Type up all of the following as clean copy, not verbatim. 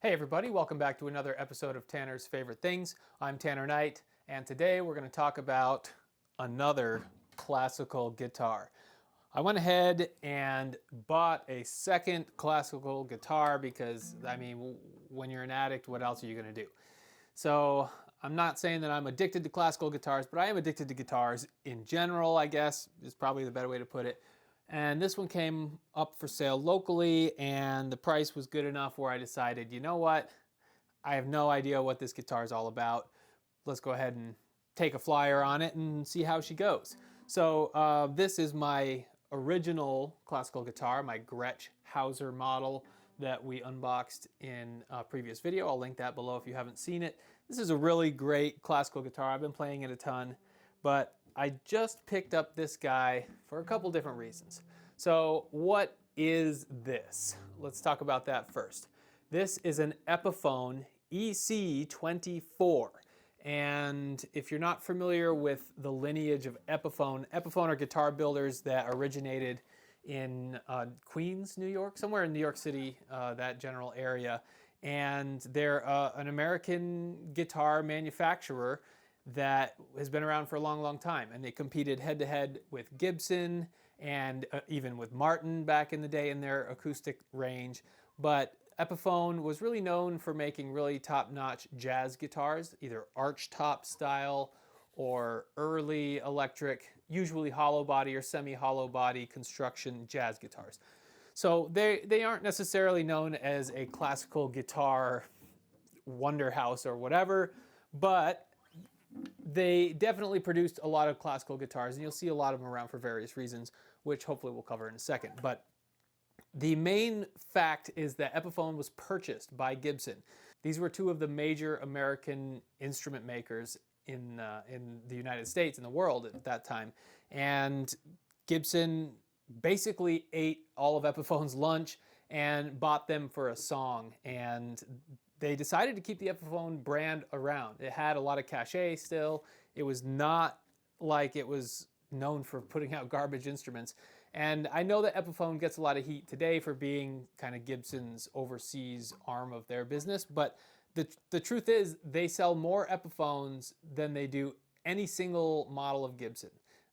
Hey everybody, welcome back to another episode of Tanner's Favorite Things. I'm Tanner Knight, and today we're going to talk about another classical guitar. I went ahead and bought a second classical guitar because, when you're an addict, what else are you going to do? So I'm not saying that I'm addicted to classical guitars, but I am addicted to guitars in general, I guess, is probably the better way to put it. And this one came up for sale locally, and the price was good enough where I decided, you know what? I have no idea what this guitar is all about. Let's go ahead and take a flyer on it and see how she goes. So this is my original classical guitar, my Gretsch Hauser model that we unboxed in a previous video. I'll link that below if you haven't seen it. This is a really great classical guitar. I've been playing it a ton, but I just picked up this guy for a couple different reasons. So what is this? Let's talk about that first. This is an Epiphone EC-24. And if you're not familiar with the lineage of Epiphone, Epiphone are guitar builders that originated in Queens, New York, somewhere in New York City, that general area. And they're an American guitar manufacturer that has been around for a long, long time. And they competed head-to-head with Gibson and even with Martin back in the day in their acoustic range. But Epiphone was really known for making really top-notch jazz guitars, either archtop style or early electric, usually hollow body or semi-hollow body construction jazz guitars. So they aren't necessarily known as a classical guitar wonder house or whatever, but they definitely produced a lot of classical guitars, and you'll see a lot of them around for various reasons, which hopefully we'll cover in a second. But the main fact is that Epiphone was purchased by Gibson. These were two of the major American instrument makers in the United States, in the world at that time. And Gibson basically ate all of Epiphone's lunch and bought them for a song. And they decided to keep the Epiphone brand around. It had a lot of cachet still. It was not like it was known for putting out garbage instruments. And I know that Epiphone gets a lot of heat today for being kind of Gibson's overseas arm of their business, but the truth is they sell more Epiphones than they do any single model of Gibson.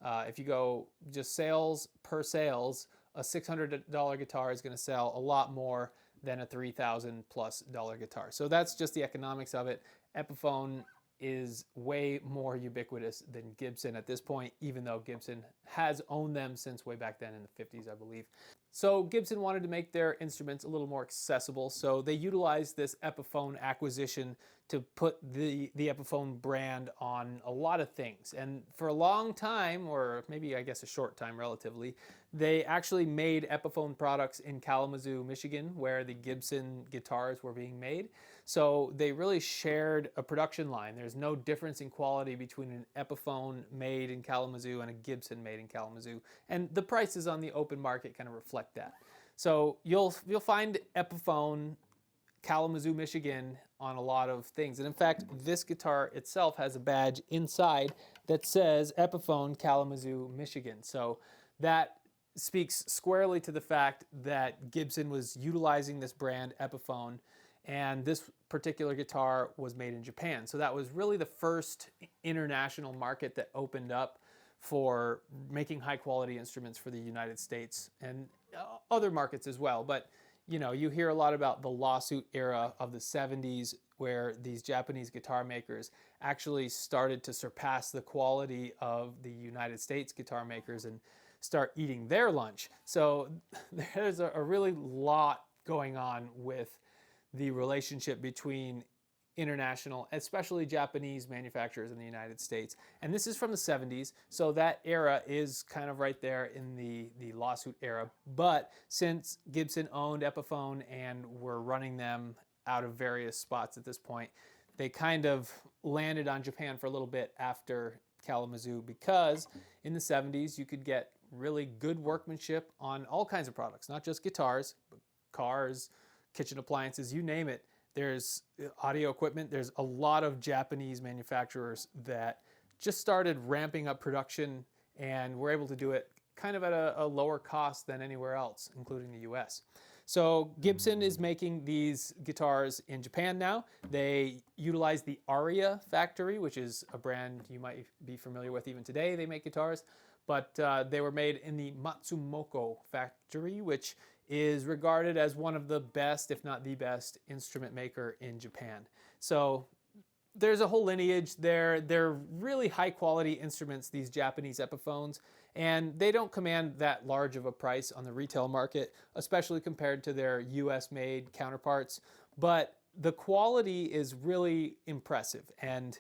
If you go just sales per sales, a $600 guitar is going to sell a lot more than a $3,000+ guitar. So that's just the economics of it. Epiphone is way more ubiquitous than Gibson at this point, even though Gibson has owned them since way back then in the 50s, I believe. So Gibson wanted to make their instruments a little more accessible, so they utilized this Epiphone acquisition to put the Epiphone brand on a lot of things. And for a long time, or maybe I guess a short time relatively, they actually made Epiphone products in Kalamazoo, Michigan, where the Gibson guitars were being made. So they really shared a production line. There's no difference in quality between an Epiphone made in Kalamazoo and a Gibson made in Kalamazoo. And the prices on the open market kind of reflect that. So you'll find Epiphone Kalamazoo, Michigan on a lot of things. And in fact, this guitar itself has a badge inside that says Epiphone Kalamazoo, Michigan. So that speaks squarely to the fact that Gibson was utilizing this brand Epiphone, and this particular guitar was made in Japan. So that was really the first international market that opened up for making high quality instruments for the United States and other markets as well. But you know, you hear a lot about the lawsuit era of the 70s where these Japanese guitar makers actually started to surpass the quality of the United States guitar makers and start eating their lunch. So there's a really lot going on with the relationship between international, especially Japanese manufacturers in the United States. And this is from the 70s, so that era is kind of right there in the lawsuit era. But since Gibson owned Epiphone and were running them out of various spots at this point, they kind of landed on Japan for a little bit after Kalamazoo, because in the 70s you could get really good workmanship on all kinds of products, not just guitars, but cars, kitchen appliances, you name it. There's audio equipment. There's a lot of Japanese manufacturers that just started ramping up production and were able to do it kind of at a lower cost than anywhere else, including the US. So Gibson is making these guitars in Japan now. They utilize the Aria factory, which is a brand you might be familiar with even today. They make guitars, but they were made in the Matsumoko factory, which is regarded as one of the best, if not the best, instrument maker in Japan. So there's a whole lineage there. They're really high quality instruments, these Japanese Epiphones, and they don't command that large of a price on the retail market, especially compared to their US made counterparts. But the quality is really impressive. And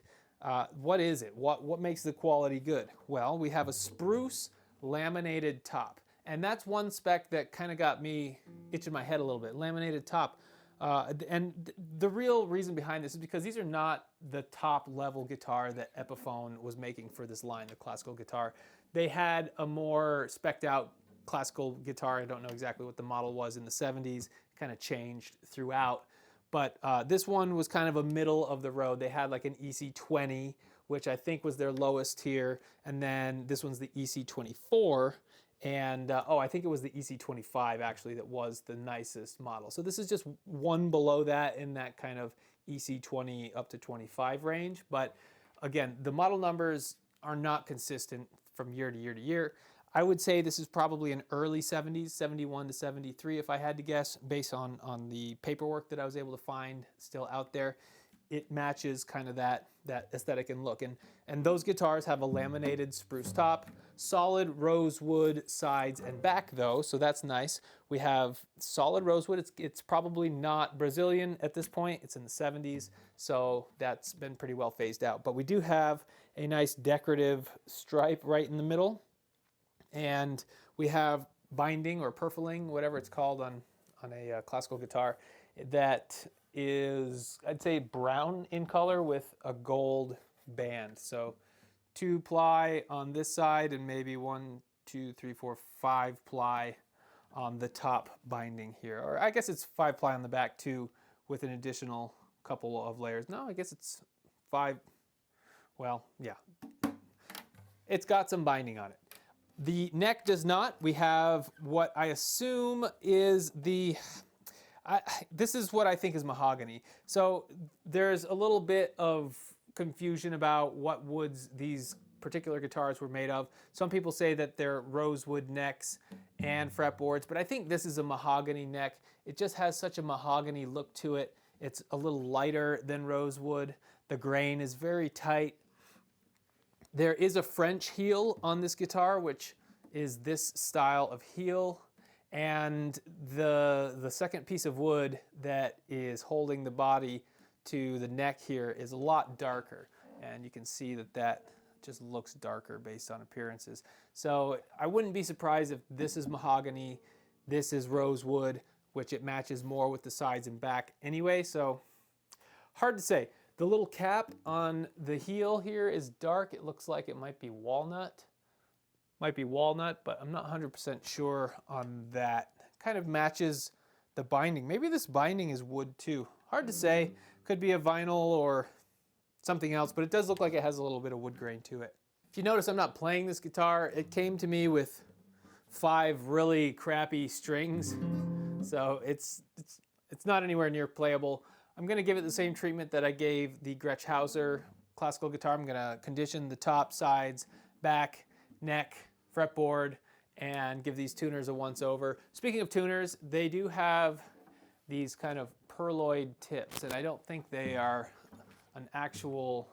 what is it? What makes the quality good? Well, we have a spruce laminated top. And that's one spec that kind of got me itching my head a little bit. Laminated top. And the real reason behind this is because these are not the top level guitar that Epiphone was making for this line, the classical guitar. They had a more spec'd out classical guitar. I don't know exactly what the model was in the 70s. It kind of changed throughout. But this one was kind of a middle of the road. They had like an EC-20, which I think was their lowest tier. And then this one's the EC-24. And I think it was the EC-25 actually that was the nicest model. So this is just one below that in that kind of EC-20 up to 25 range. But again, the model numbers are not consistent from year to year to year. I would say this is probably an early 70s, 71 to 73 if I had to guess, based on the paperwork that I was able to find still out there. It matches kind of that aesthetic and look. And those guitars have a laminated spruce top, solid rosewood sides and back though, so that's nice. We have solid rosewood. It's probably not Brazilian at this point. It's in the 70s, so that's been pretty well phased out. But we do have a nice decorative stripe right in the middle. And we have binding or purfling, whatever it's called on a classical guitar, that is, I'd say, brown in color with a gold band. So 2-ply on this side and maybe 1, 2, 3, 4, 5-ply on the top binding here. Or I guess it's 5-ply on the back too with an additional couple of layers. No, I guess it's 5. Well, yeah. It's got some binding on it. The neck does not. We have what I assume is this is what I think is mahogany. So there's a little bit of confusion about what woods these particular guitars were made of. Some people say that they're rosewood necks and fretboards, but I think this is a mahogany neck. It just has such a mahogany look to it. It's a little lighter than rosewood. The grain is very tight. There is a French heel on this guitar, which is this style of heel. And the second piece of wood that is holding the body to the neck here is a lot darker. And you can see that just looks darker based on appearances. So I wouldn't be surprised if this is mahogany, this is rosewood, which it matches more with the sides and back anyway. So hard to say. The little cap on the heel here is dark. It looks like it might be walnut. But I'm not 100% sure on that. Kind of matches the binding. Maybe this binding is wood too. Hard to say. Could be a vinyl or something else, but it does look like it has a little bit of wood grain to it. If you notice, I'm not playing this guitar. It came to me with 5 really crappy strings, so it's not anywhere near playable. I'm going to give it the same treatment that I gave the Gretsch Hauser classical guitar. I'm going to condition the top, sides, back, neck, fretboard, and give these tuners a once over. Speaking of tuners, they do have these kind of pearloid tips, and I don't think they are an actual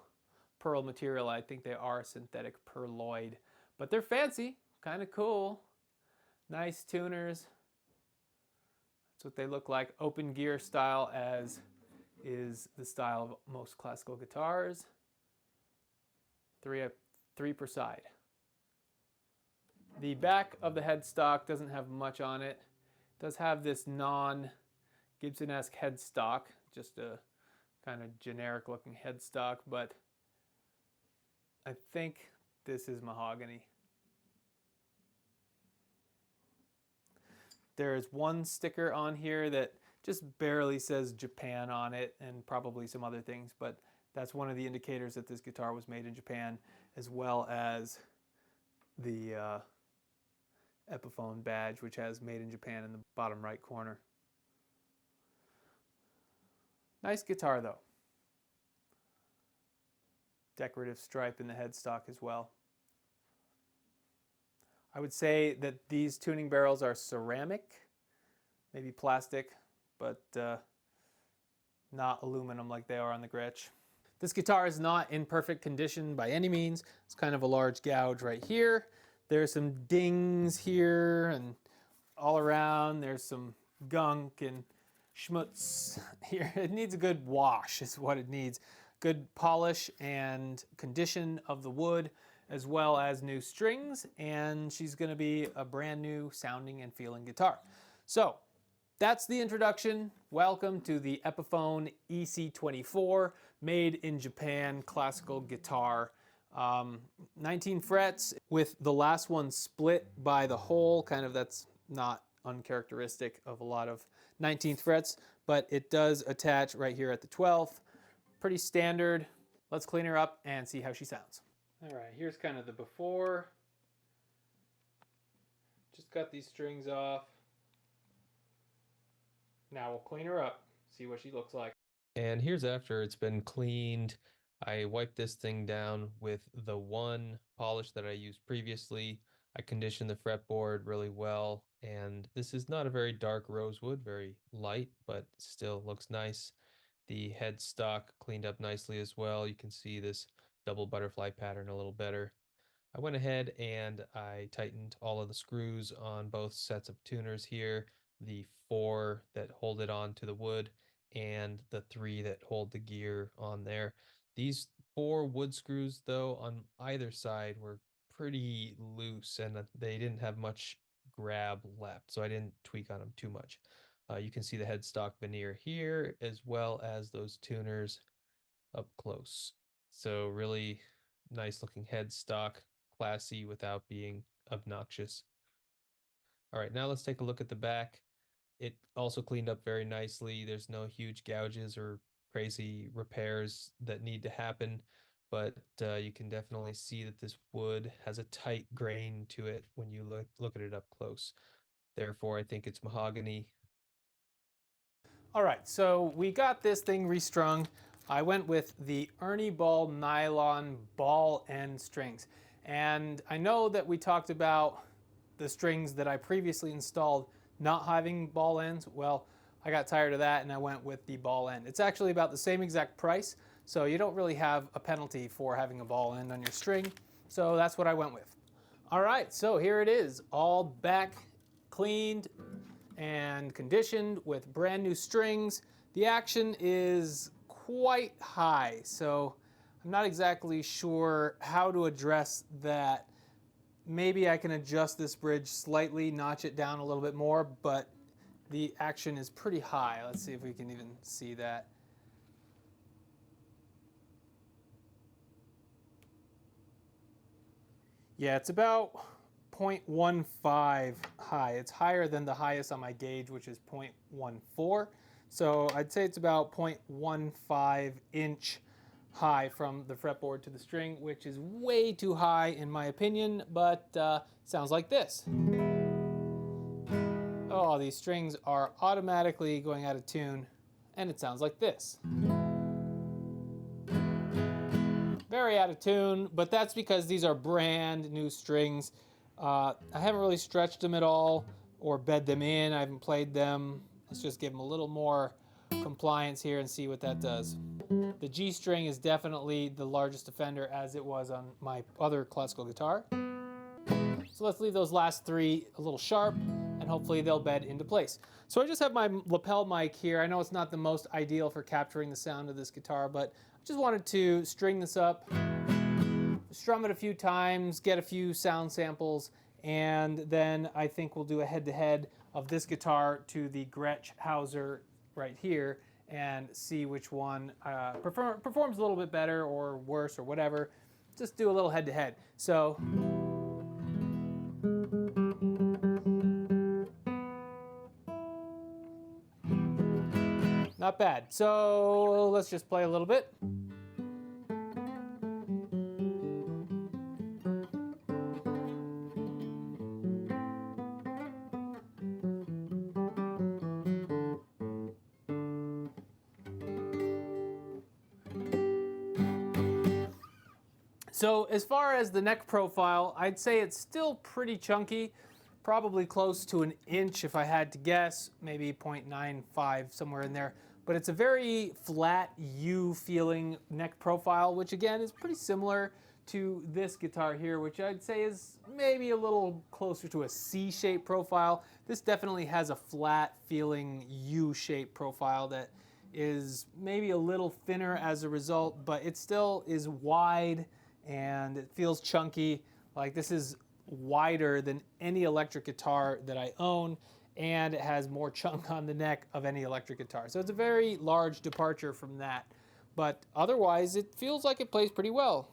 pearl material. I think they are synthetic pearloid, but they're fancy, kind of cool. Nice tuners. That's what they look like. Open gear style, as is the style of most classical guitars. 3 per side. The back of the headstock doesn't have much on it. It does have this non-Gibson-esque headstock, just a kind of generic looking headstock, but I think this is mahogany. There is one sticker on here that just barely says Japan on it, and probably some other things, but that's one of the indicators that this guitar was made in Japan, as well as the Epiphone badge, which has made in Japan in the bottom right corner. Nice guitar though. Decorative stripe in the headstock as well. I would say that these tuning barrels are ceramic, maybe plastic, but not aluminum like they are on the Gretsch. This guitar is not in perfect condition by any means. It's kind of a large gouge right here. There's some dings here and all around. There's some gunk and schmutz here. It needs a good wash is what it needs. Good polish and condition of the wood, as well as new strings, and she's going to be a brand new sounding and feeling guitar. So that's the introduction. Welcome to the Epiphone EC-24, made in Japan classical guitar. 19 frets with the last one split by the hole. Kind of, that's not uncharacteristic of a lot of 19th frets, but it does attach right here at the 12th. Pretty standard. Let's clean her up and see how she sounds. All right, here's kind of the before. Just got these strings off. Now we'll clean her up, see what she looks like. And here's after it's been cleaned. I wiped this thing down with the one polish that I used previously. I conditioned the fretboard really well, and this is not a very dark rosewood, very light, but still looks nice. The headstock cleaned up nicely as well. You can see this double butterfly pattern a little better. I went ahead and I tightened all of the screws on both sets of tuners here, the 4 that hold it on to the wood and the 3 that hold the gear on there. These 4 wood screws though on either side were pretty loose and they didn't have much grab left, so I didn't tweak on them too much. You can see the headstock veneer here as well as those tuners up close. So really nice looking headstock, classy without being obnoxious. All right, now let's take a look at the back. It also cleaned up very nicely. There's no huge gouges or crazy repairs that need to happen, but you can definitely see that this wood has a tight grain to it when you look at it up close. Therefore, I think it's mahogany. All right, so we got this thing restrung. I went with the Ernie Ball nylon ball end strings. And I know that we talked about the strings that I previously installed not having ball ends. Well, I got tired of that and I went with the ball end. It's actually about the same exact price, so you don't really have a penalty for having a ball end on your string. So that's what I went with. All right, so here it is, all back cleaned and conditioned with brand new strings. The action is quite high, so I'm not exactly sure how to address that. Maybe I can adjust this bridge slightly, notch it down a little bit more, but the action is pretty high. Let's see if we can even see that. Yeah, it's about 0.15 high. It's higher than the highest on my gauge, which is 0.14. So I'd say it's about 0.15 inch high from the fretboard to the string, which is way too high in my opinion, but sounds like this. Oh, these strings are automatically going out of tune, and it sounds like this. Very out of tune, but that's because these are brand new strings. I haven't really stretched them at all or bed them in. I haven't played them. Let's just give them a little more compliance here and see what that does. The G string is definitely the largest offender, as it was on my other classical guitar. So let's leave those last 3 a little sharp, and hopefully they'll bed into place. So I just have my lapel mic here. I know it's not the most ideal for capturing the sound of this guitar, but I just wanted to string this up, strum it a few times, get a few sound samples, and then I think we'll do a head-to-head of this guitar to the Gretsch Hauser right here and see which one performs a little bit better or worse or whatever. Just do a little head-to-head. So not bad. So let's just play a little bit. So as far as the neck profile, I'd say it's still pretty chunky, probably close to an inch if I had to guess, maybe 0.95, somewhere in there. But it's a very flat U feeling neck profile, which again is pretty similar to this guitar here, which I'd say is maybe a little closer to a C-shaped profile. This definitely has a flat feeling U-shaped profile that is maybe a little thinner as a result, but it still is wide and it feels chunky. Like, this is wider than any electric guitar that I own, and it has more chunk on the neck of any electric guitar. So it's a very large departure from that. But otherwise, it feels like it plays pretty well.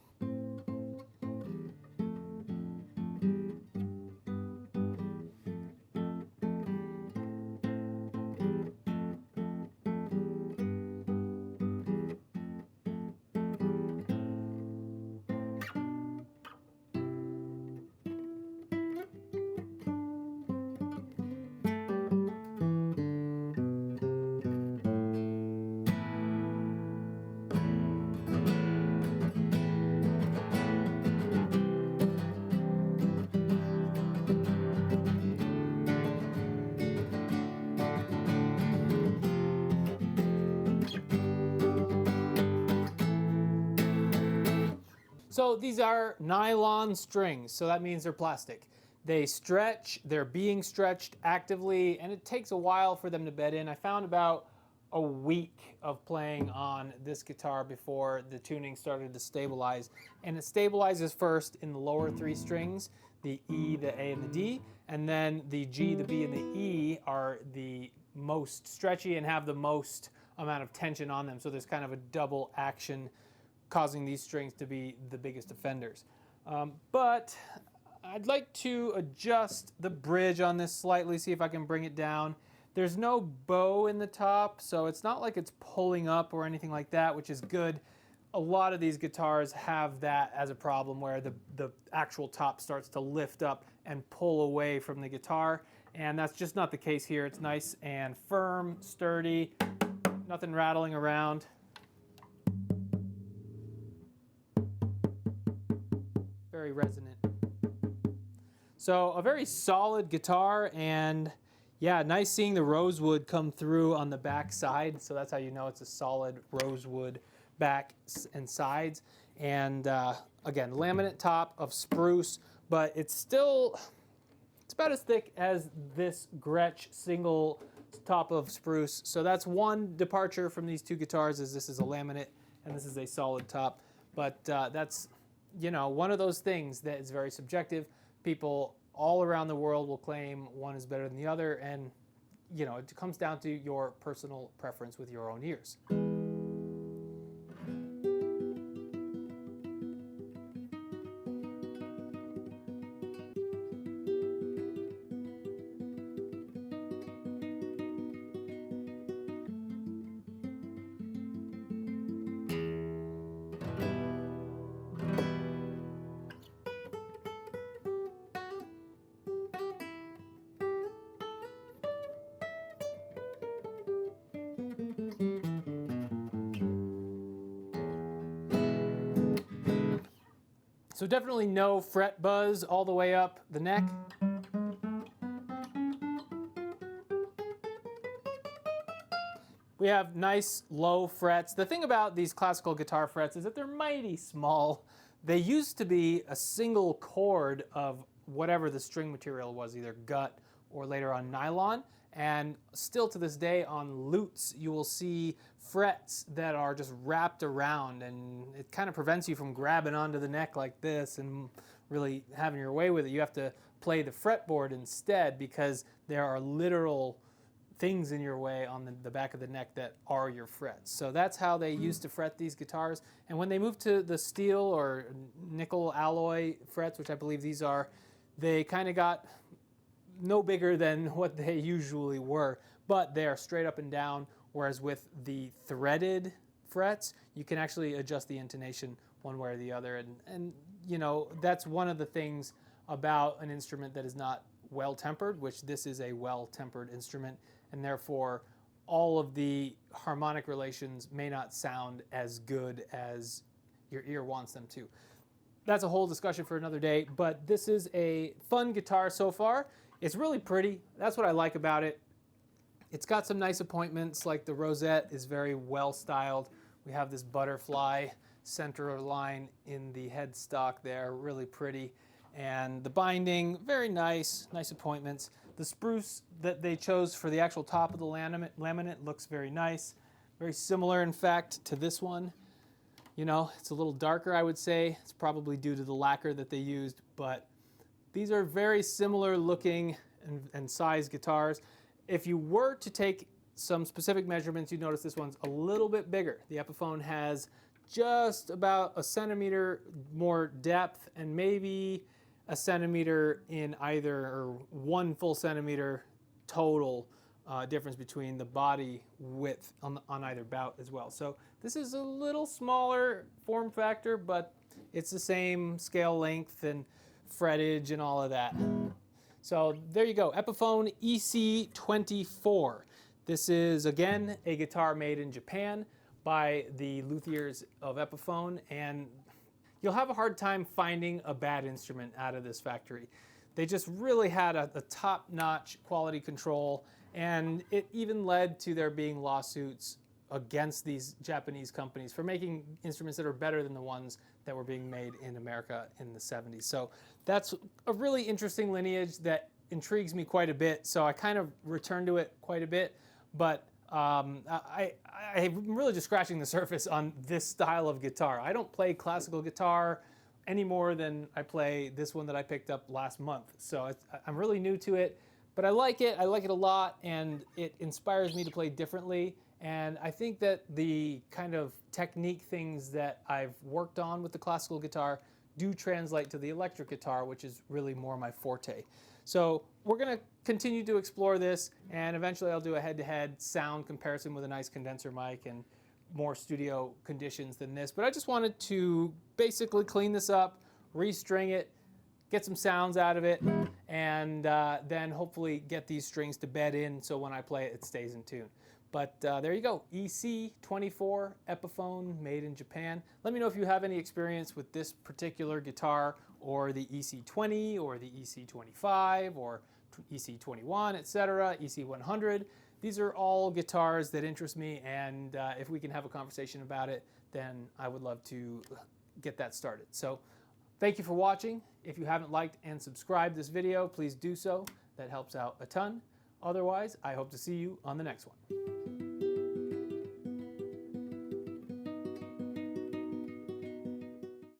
So these are nylon strings, so that means they're plastic. They stretch, they're being stretched actively, and it takes a while for them to bed in. I found about a week of playing on this guitar before the tuning started to stabilize. And it stabilizes first in the lower three strings, the E, the A, and the D, and then the G, the B, and the E are the most stretchy and have the most amount of tension on them. So there's kind of a double action causing these strings to be the biggest offenders. But I'd like to adjust the bridge on this slightly, see if I can bring it down. There's no bow in the top, so it's not like it's pulling up or anything like that, which is good. A lot of these guitars have that as a problem, where the actual top starts to lift up and pull away from the guitar, and that's just not the case here. It's nice and firm, sturdy, nothing rattling around. Very resonant. So a very solid guitar, and yeah, nice seeing the rosewood come through on the back side. So that's how you know it's a solid rosewood back and sides. And again, laminate top of spruce, but it's about as thick as this Gretsch single top of spruce. So that's one departure from these two guitars, is this is a laminate and this is a solid top. But that's, you know, one of those things that is very subjective. People all around the world will claim one is better than the other, and you know, it comes down to your personal preference with your own ears. So definitely no fret buzz all the way up the neck. We have nice low frets. The thing about these classical guitar frets is that they're mighty small. They used to be a single chord of whatever the string material was, either gut or later on nylon. And still to this day on lutes, you will see frets that are just wrapped around, and it kind of prevents you from grabbing onto the neck like this and really having your way with it. You have to play the fretboard instead, because there are literal things in your way on the back of the neck that are your frets. So that's how they used to fret these guitars. And when they moved to the steel or nickel alloy frets, which I believe these are, they kind of got no bigger than what they usually were, but they are straight up and down, whereas with the threaded frets, you can actually adjust the intonation one way or the other. And you know, that's one of the things about an instrument that is not well-tempered, which this is a well-tempered instrument, and therefore all of the harmonic relations may not sound as good as your ear wants them to. that's a whole discussion for another day, but this is a fun guitar so far. It's really pretty. That's what I like about it. It's got some nice appointments, like the rosette is very well styled. We have this butterfly center line in the headstock there, really pretty. And the binding, very nice, nice appointments. The spruce that they chose for the actual top of the laminate looks very nice. Very similar, in fact, to this one. You know, it's a little darker, I would say. It's probably due to the lacquer that they used, but these are very similar looking and size guitars. If you were to take some specific measurements, you'd notice this one's a little bit bigger. The Epiphone has just about a centimeter more depth and maybe a centimeter in either, or 1 full centimeter total difference between the body width on either bout as well. So this is a little smaller form factor, but it's the same scale length and frettage and all of that. So there you go, Epiphone EC-24. This is, again, a guitar made in Japan by the luthiers of Epiphone, and you'll have a hard time finding a bad instrument out of this factory. They just really had a top-notch quality control, and it even led to there being lawsuits against these Japanese companies for making instruments that are better than the ones that were being made in America in the 70s. So that's a really interesting lineage that intrigues me quite a bit. So I kind of return to it quite a bit, but I'm really just scratching the surface on this style of guitar. I don't play classical guitar any more than I play this one that I picked up last month. So I'm really new to it, but I like it a lot, and it inspires me to play differently. And I think that the kind of technique things that I've worked on with the classical guitar do translate to the electric guitar, which is really more my forte. So we're going to continue to explore this, and eventually I'll do a head-to-head sound comparison with a nice condenser mic and more studio conditions than this. But I just wanted to basically clean this up, restring it, get some sounds out of it, and then hopefully get these strings to bed in so when I play it, it stays in tune. But there you go, EC-24 Epiphone, made in Japan. Let me know if you have any experience with this particular guitar, or the EC-20, or the EC-25, or EC-21, etc., EC-100. These are all guitars that interest me, and if we can have a conversation about it, then I would love to get that started. So thank you for watching. If you haven't liked and subscribed this video, please do so. That helps out a ton. Otherwise, I hope to see you on the next one.